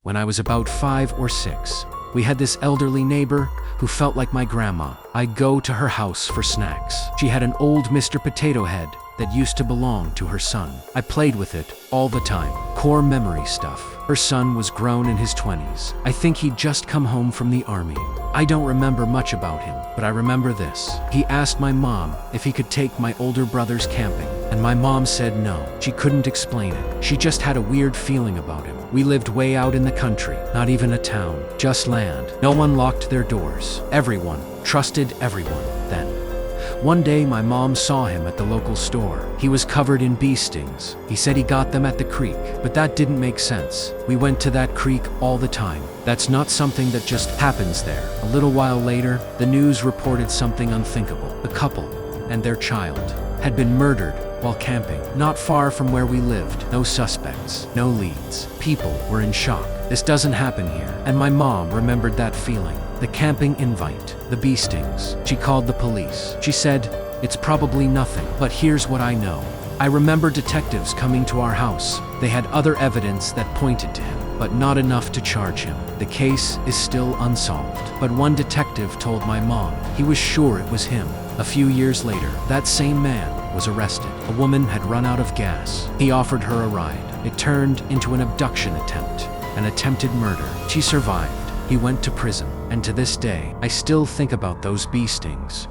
when I was about 5 or 6. We had this elderly neighbor who felt like my grandma. I'd go to her house for snacks. She had an old Mr. Potato Head that used to belong to her son. I played with it all the time. Core memory stuff. Her son was grown in his 20s. I think he'd just come home from the army. I don't remember much about him, but I remember this. He asked my mom if he could take my older brothers camping, and my mom said no. She couldn't explain it. She just had a weird feeling about him. We lived way out in the country, not even a town, just land. No one locked their doors. Everyone trusted everyone then. One day my mom saw him at the local store. He was covered in bee stings. He said he got them at the creek, but that didn't make sense. We went to that creek all the time. That's not something that just happens there. A little while later, the news reported something unthinkable. A couple and their child had been murdered while camping, not far from where we lived. No suspects, no leads. People were in shock. This doesn't happen here. And my mom remembered that feeling. The camping invite, the bee stings. She called the police. She said, "It's probably nothing, but here's what I know." I remember detectives coming to our house. They had other evidence that pointed to him, but not enough to charge him. The case is still unsolved. But one detective told my mom he was sure it was him. A few years later, that same man was arrested. A woman had run out of gas. He offered her a ride. It turned into an abduction attempt, an attempted murder. She survived. He went to prison, and to this day, I still think about those bee stings.